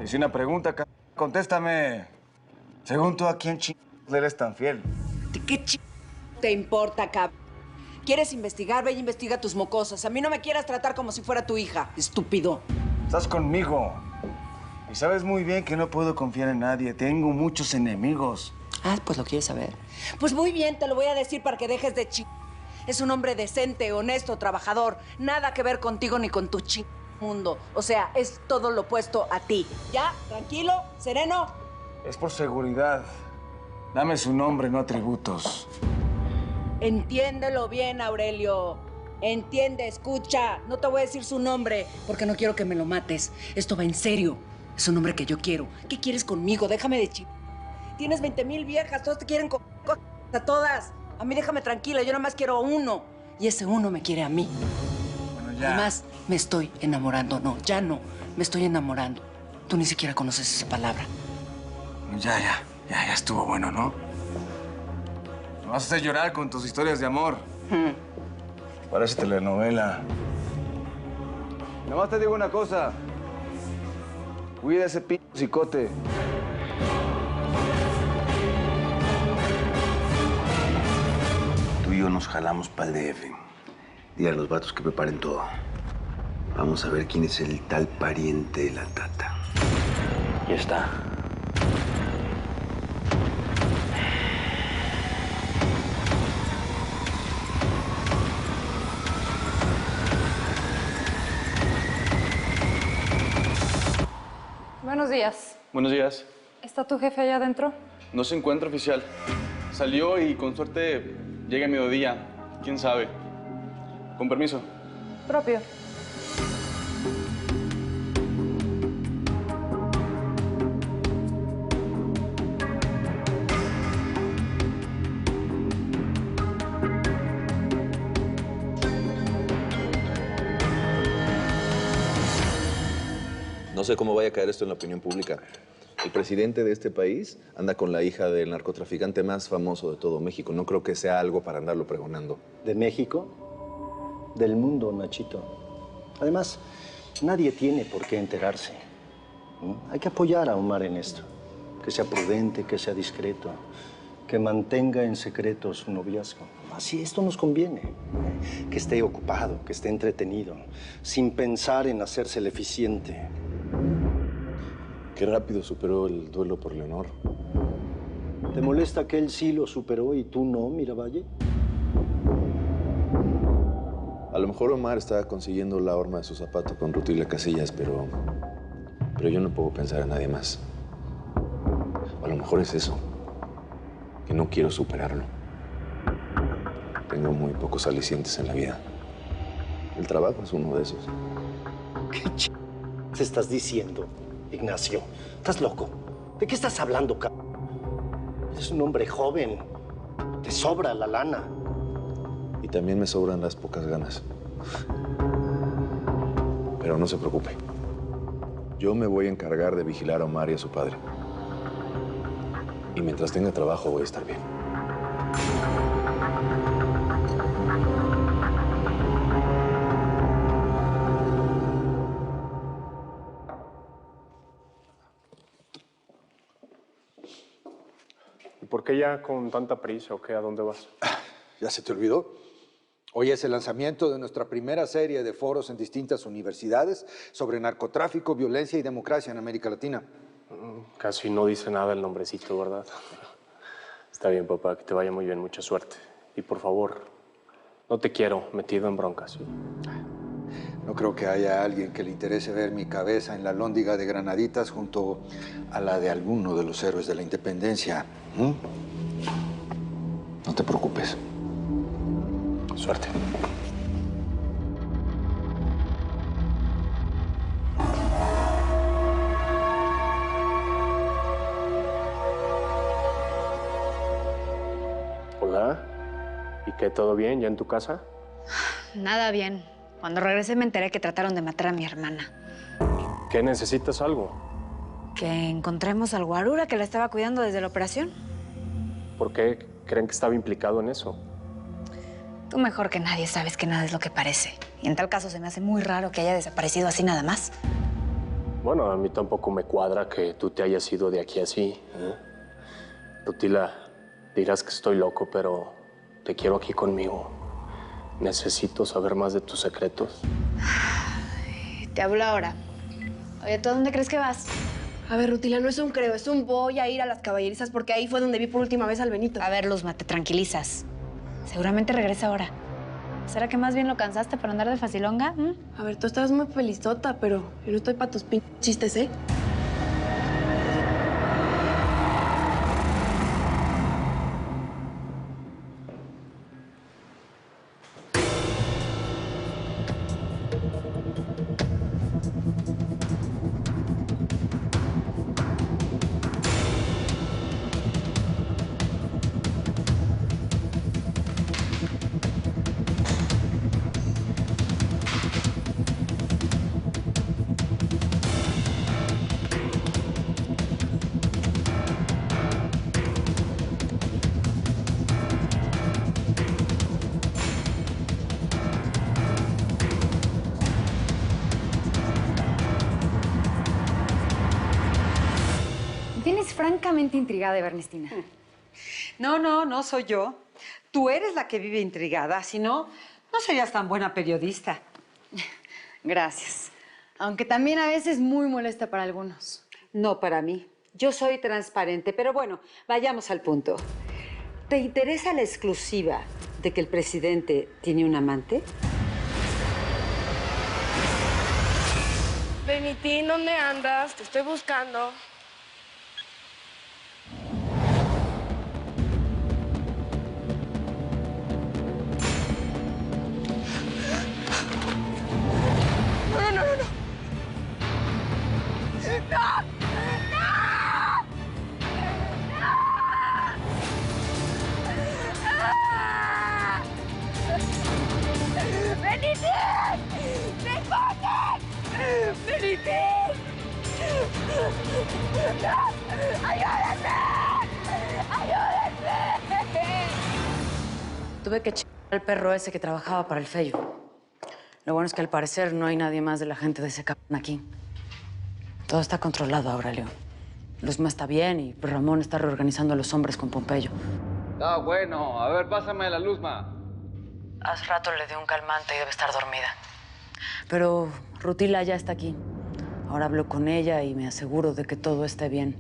hice una pregunta, contéstame. Según tú, ¿a quién le eres tan fiel? ¿De qué te importa, cabrón? ¿Quieres investigar? Ve y investiga tus mocosas. A mí no me quieras tratar como si fuera tu hija, estúpido. Estás conmigo. Y sabes muy bien que no puedo confiar en nadie. Tengo muchos enemigos. Ah, pues lo quieres saber. Pues muy bien, te lo voy a decir para que dejes de Es un hombre decente, honesto, trabajador. Nada que ver contigo ni con tu mundo. O sea, es todo lo opuesto a ti. ¿Ya? ¿Tranquilo? ¿Sereno? Es por seguridad. Dame su nombre, no atributos. Entiéndelo bien, Aurelio. Entiende, escucha. No te voy a decir su nombre porque no quiero que me lo mates. Esto va en serio. Es un hombre que yo quiero. ¿Qué quieres conmigo? Déjame de Tienes 20,000 viejas. Todas te quieren a todas. A mí déjame tranquila. Yo nomás quiero uno. Y ese uno me quiere a mí. Bueno, ya. Además, me estoy enamorando. No, ya no. Me estoy enamorando. Tú ni siquiera conoces esa palabra. Ya estuvo bueno, ¿no? Me vas a hacer llorar con tus historias de amor. Parece telenovela. Nada más te digo una cosa. Cuida ese cicote. Tú y yo nos jalamos para el DF. Dile a los vatos que preparen todo. Vamos a ver quién es el tal pariente de la Tata. Ya está. Buenos días. Buenos días. ¿Está tu jefe allá adentro? No se encuentra, oficial. Salió y con suerte llega a mediodía. ¿Quién sabe? Con permiso. Propio. No sé cómo vaya a caer esto en la opinión pública. El presidente de este país anda con la hija del narcotraficante más famoso de todo México. No creo que sea algo para andarlo pregonando. ¿De México? Del mundo, Nachito. Además, nadie tiene por qué enterarse. Hay que apoyar a Omar en esto. Que sea prudente, que sea discreto, que mantenga en secreto su noviazgo. Así esto nos conviene. Que esté ocupado, que esté entretenido, sin pensar en hacerse el eficiente. Qué rápido superó el duelo por Leonor. ¿Te molesta que él sí lo superó y tú no, Miravalle? A lo mejor Omar está consiguiendo la horma de su zapato con Rutilio Casillas, pero yo no puedo pensar en nadie más. A lo mejor es eso, que no quiero superarlo. Tengo muy pocos alicientes en la vida. El trabajo es uno de esos. ¿Qué te estás diciendo, Ignacio? ¿Estás loco? ¿De qué estás hablando, cabrón? Eres un hombre joven. Te sobra la lana. Y también me sobran las pocas ganas. Pero no se preocupe. Yo me voy a encargar de vigilar a Omar y a su padre. Y mientras tenga trabajo voy a estar bien. ¿Y por qué ya con tanta prisa o qué? ¿A dónde vas? ¿Ya se te olvidó? Hoy es el lanzamiento de nuestra primera serie de foros en distintas universidades sobre narcotráfico, violencia y democracia en América Latina. Casi no dice nada el nombrecito, ¿verdad? Está bien, papá, que te vaya muy bien, mucha suerte. Y por favor, no te quiero metido en broncas, ¿sí? No creo que haya alguien que le interese ver mi cabeza en la lóndiga de granaditas junto a la de alguno de los héroes de la independencia. No te preocupes. Suerte. Hola. ¿Y qué, todo bien ya en tu casa? Nada bien. Cuando regresé me enteré que trataron de matar a mi hermana. ¿Qué, necesitas algo? Que encontremos al guarura que la estaba cuidando desde la operación. ¿Por qué creen que estaba implicado en eso? Tú mejor que nadie sabes que nada es lo que parece. Y en tal caso se me hace muy raro que haya desaparecido así nada más. Bueno, a mí tampoco me cuadra que tú te hayas ido de aquí así. Rutila, dirás que estoy loco, pero te quiero aquí conmigo. Necesito saber más de tus secretos. Te hablo ahora. Oye, ¿tú a dónde crees que vas? A ver, Rutila, no es un creo, es un voy a ir a las caballerizas porque ahí fue donde vi por última vez al Benito. A ver, Luzma, te tranquilizas. Seguramente regresa ahora. ¿Será que más bien lo cansaste por andar de facilonga? A ver, tú estás muy felizota, pero yo no estoy para tus chistes, ¿eh? Tienes francamente intrigada, Ernestina. No soy yo. Tú eres la que vive intrigada. Si no, no serías tan buena periodista. Gracias. Aunque también a veces muy molesta para algunos. No para mí. Yo soy transparente, pero bueno, vayamos al punto. ¿Te interesa la exclusiva de que el presidente tiene un amante? Benitín, ¿dónde andas? Te estoy buscando. No. ¡Benitín! ¡Responde! ¡Benitín! ¡Ayúdenme! ¡Ayúdenme! Tuve que chingar al perro ese que trabajaba para el Feyo. Lo bueno es que al parecer no hay nadie más de la gente de ese cabrón aquí. Todo está controlado ahora, León. Luzma está bien y Ramón está reorganizando a los hombres con Pompeyo. Está bueno. A ver, pásame la Luzma. Hace rato le di un calmante y debe estar dormida. Pero Rutila ya está aquí. Ahora hablo con ella y me aseguro de que todo esté bien.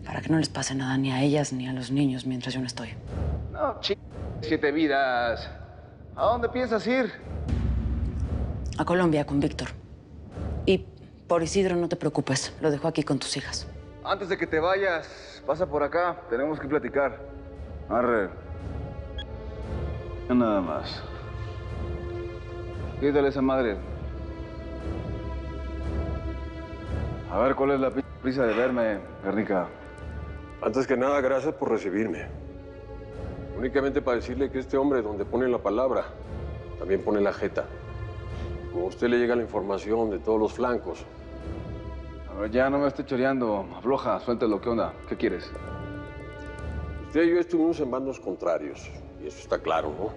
Para que no les pase nada ni a ellas ni a los niños mientras yo no estoy. No, 7 vidas. ¿A dónde piensas ir? A Colombia con Víctor. Y por Isidro no te preocupes. Lo dejo aquí con tus hijas. Antes de que te vayas, pasa por acá. Tenemos que platicar. Arre. Nada más. Quítale esa madre. A ver, ¿cuál es la prisa de verme, Guernica? Antes que nada, gracias por recibirme. Únicamente para decirle que este hombre, donde pone la palabra, también pone la jeta. Como a usted le llega la información de todos los flancos. A ver, ya no me esté choreando. Afloja, suéltalo. ¿Qué onda? ¿Qué quieres? Usted y yo estuvimos en bandos contrarios, y eso está claro, ¿no?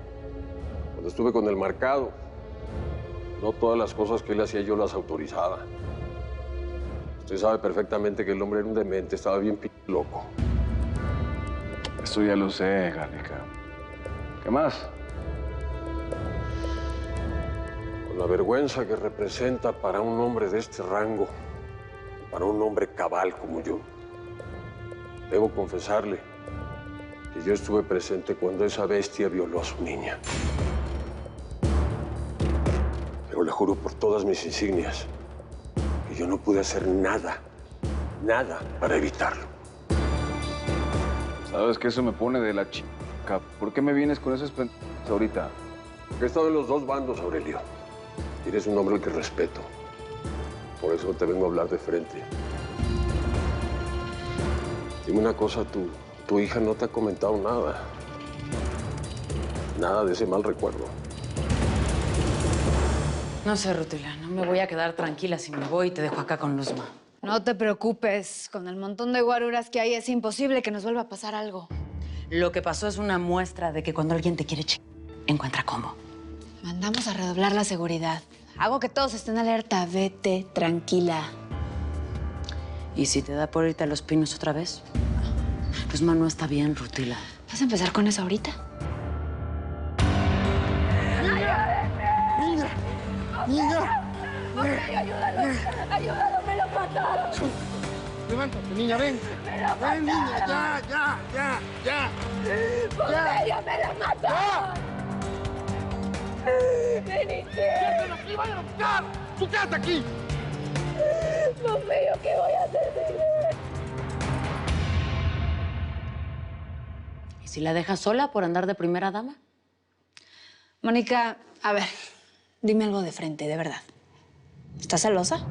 Cuando estuve con el Marcado, no todas las cosas que él hacía yo las autorizaba. Usted sabe perfectamente que el hombre era un demente, estaba bien loco. Esto ya lo sé, Guernica. ¿Qué más? Con la vergüenza que representa para un hombre de este rango, para un hombre cabal como yo, debo confesarle que yo estuve presente cuando esa bestia violó a su niña. Pero le juro por todas mis insignias que yo no pude hacer nada para evitarlo. Sabes que eso me pone de la chica. ¿Por qué me vienes con esas ahorita? Porque he estado en los dos bandos, Aurelio. Y eres un hombre al que respeto. Por eso te vengo a hablar de frente. Dime una cosa, tu hija no te ha comentado nada. Nada de ese mal recuerdo. No sé, Rutila. No me voy a quedar tranquila si me voy y te dejo acá con Luzma. No te preocupes. Con el montón de guaruras que hay es imposible que nos vuelva a pasar algo. Lo que pasó es una muestra de que cuando alguien te quiere encuentra cómo. Mandamos a redoblar la seguridad. Hago que todos estén alerta. Vete tranquila. ¿Y si te da por irte a Los Pinos otra vez? Pues no está bien, Rutila. ¿Vas a empezar con eso ahorita? ¡Niña! ¡Ayúdalo! ¡Ayúdalo! ¡Me lo mataron! Levántate, niña, ven. Ven, niña, ya. ¡Pompeyo, me lo mataron! ¡Déjenlo aquí, vayan a buscar! ¡Tú quédate aquí! Pompeyo, ¿qué voy a hacer sin él? ¿Y si la dejas sola por andar de primera dama? Mónica, a ver, dime algo de frente, de verdad. ¿Estás celosa?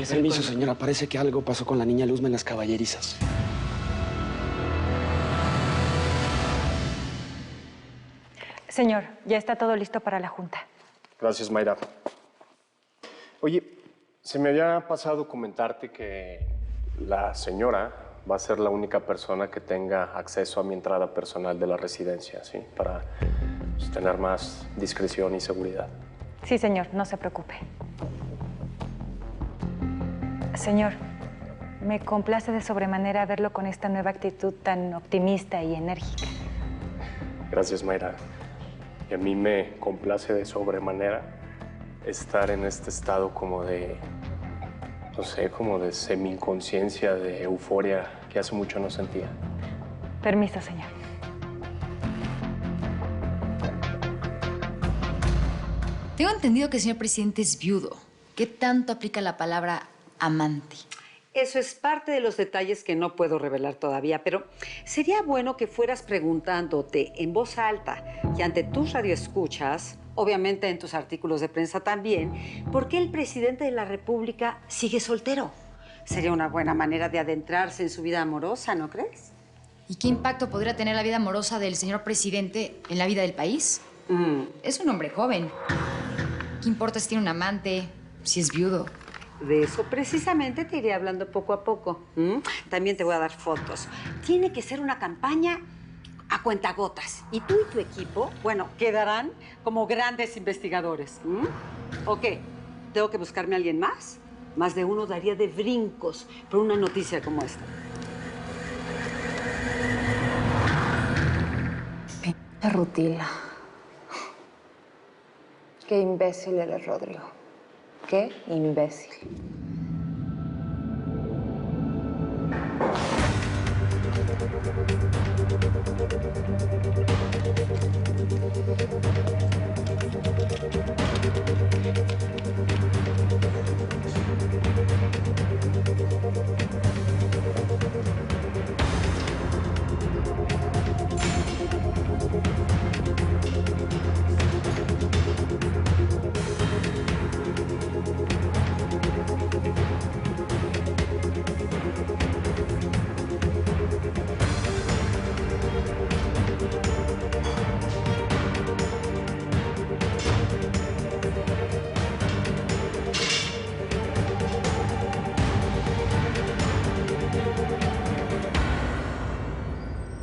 Permiso, señora. Parece que algo pasó con la niña Luzma en las caballerizas. Señor, ya está todo listo para la junta. Gracias, Mayra. Oye, se me había pasado comentarte que la señora va a ser la única persona que tenga acceso a mi entrada personal de la residencia, ¿sí? Para pues, tener más discreción y seguridad. Sí, señor, no se preocupe. Señor, me complace de sobremanera verlo con esta nueva actitud tan optimista y enérgica. Gracias, Mayra. Y a mí me complace de sobremanera estar en este estado como de, no sé, como de semi-inconsciencia, de euforia que hace mucho no sentía. Permiso, señor. Tengo entendido que el señor presidente es viudo. ¿Qué tanto aplica la palabra amante? Eso es parte de los detalles que no puedo revelar todavía, pero sería bueno que fueras preguntándote en voz alta y ante tus radioescuchas, obviamente en tus artículos de prensa también, ¿por qué el presidente de la República sigue soltero? Sería una buena manera de adentrarse en su vida amorosa, ¿no crees? ¿Y qué impacto podría tener la vida amorosa del señor presidente en la vida del país? Es un hombre joven. ¿Qué importa si tiene un amante, si es viudo? De eso precisamente te iré hablando poco a poco. También te voy a dar fotos. Tiene que ser una campaña a cuentagotas. Y tú y tu equipo, bueno, quedarán como grandes investigadores. ¿O qué? ¿Tengo que buscarme a alguien más? Más de uno daría de brincos por una noticia como esta. Rutila. Qué imbécil eres, Rodrigo. Qué imbécil.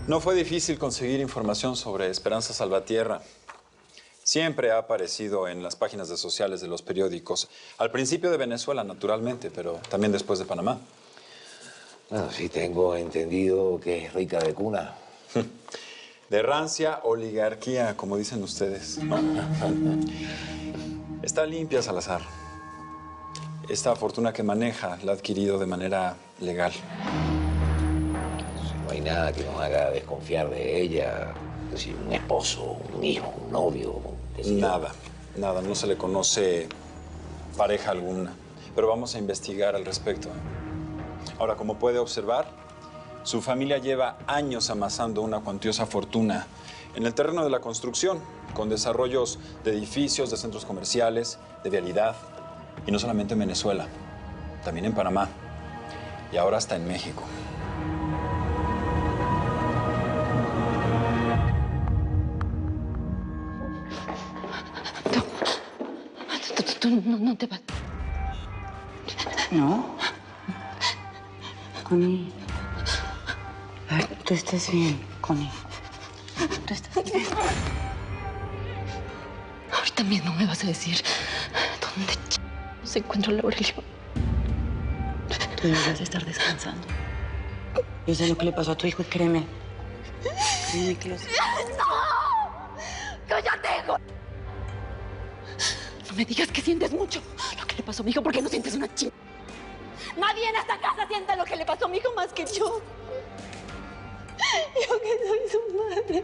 No fue difícil conseguir información sobre Esperanza Salvatierra. Siempre ha aparecido en las páginas sociales de los periódicos. Al principio de Venezuela, naturalmente, pero también después de Panamá. Bueno, sí tengo entendido que es rica de cuna. De rancia oligarquía, como dicen ustedes. Está limpia, Salazar. Esta fortuna que maneja la ha adquirido de manera legal. No hay nada que nos haga desconfiar de ella. Es decir, un esposo, un hijo, un novio. Nada, nada. No se le conoce pareja alguna. Pero vamos a investigar al respecto. Ahora, como puede observar, su familia lleva años amasando una cuantiosa fortuna en el terreno de la construcción, con desarrollos de edificios, de centros comerciales, de vialidad. Y no solamente en Venezuela, también en Panamá. Y ahora hasta en México. Tú no te vas. ¿No? Connie. A ver, tú estás bien, Connie. Tú estás bien. Ahorita mismo me vas a decir dónde se encuentra el Aurelio. Tú deberías estar descansando. Yo sé lo que le pasó a tu hijo y créeme. Créeme que lo sé. ¡No! ¡Cállate, hijo! No me digas que sientes mucho lo que le pasó a mi hijo porque no sientes una chingada. Nadie en esta casa siente lo que le pasó a mi hijo más que yo. Yo que soy su madre.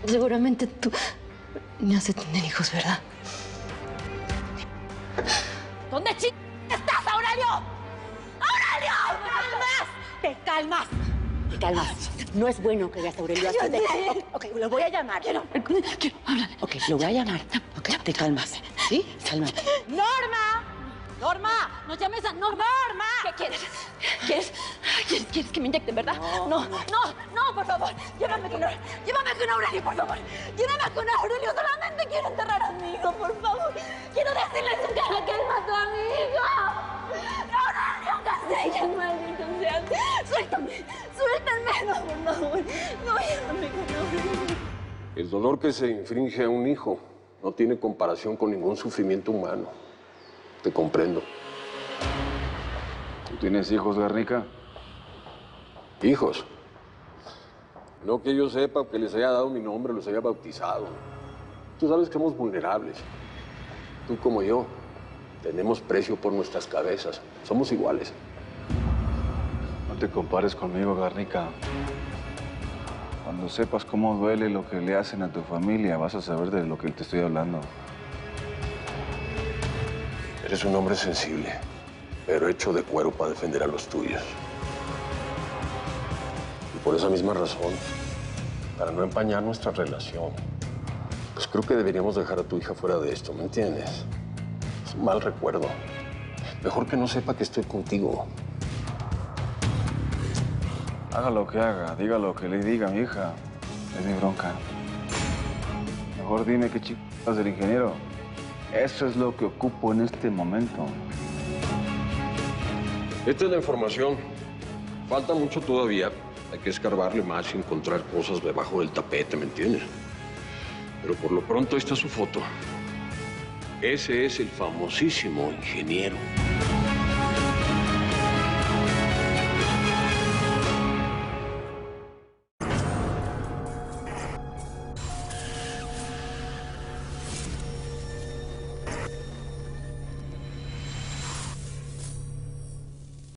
Seguramente tú me haces tener hijos, ¿verdad? ¿Dónde estás, Aurelio? ¡Aurelio! ¡Te calmas! Te calmas. No es bueno que veas a Aurelio así. Ok, lo voy a llamar. Quiero hablar. Ok, lo voy a llamar. Ok, te calmas. ¿Sí? Cálmate. ¡Norma! ¡Norma! ¡No llames a Norma! ¡Norma! ¿Qué quieres? ¿Quieres que me inyecten, verdad? No, por favor. Llévame con Aurelio, por favor. Llévame con Aurelio. Solamente quiero enterrar a mi hijo, por favor. Quiero decirle en su cara que él mató a mi hijo. Aurelio, Casella, maldito seas. Suéltame, no, por favor. No, llévame con Aurelio. El dolor que se infringe a un hijo no tiene comparación con ningún sufrimiento humano. Te comprendo. ¿Tú tienes hijos, Garnica? ¿Hijos? No que yo sepa que les haya dado mi nombre, los haya bautizado. Tú sabes que somos vulnerables. Tú como yo, tenemos precio por nuestras cabezas. Somos iguales. No te compares conmigo, Garnica. Cuando sepas cómo duele lo que le hacen a tu familia, vas a saber de lo que te estoy hablando. Eres un hombre sensible, pero hecho de cuero para defender a los tuyos. Y por esa misma razón, para no empañar nuestra relación, pues creo que deberíamos dejar a tu hija fuera de esto, ¿me entiendes? Es un mal recuerdo. Mejor que no sepa que estoy contigo. Haga lo que haga, diga lo que le diga a mi hija. Es mi bronca. Mejor dime qué chicas del ingeniero. Eso es lo que ocupo en este momento. Esta es la información. Falta mucho todavía. Hay que escarbarle más y encontrar cosas debajo del tapete, ¿me entiendes? Pero por lo pronto, esta es su foto. Ese es el famosísimo ingeniero.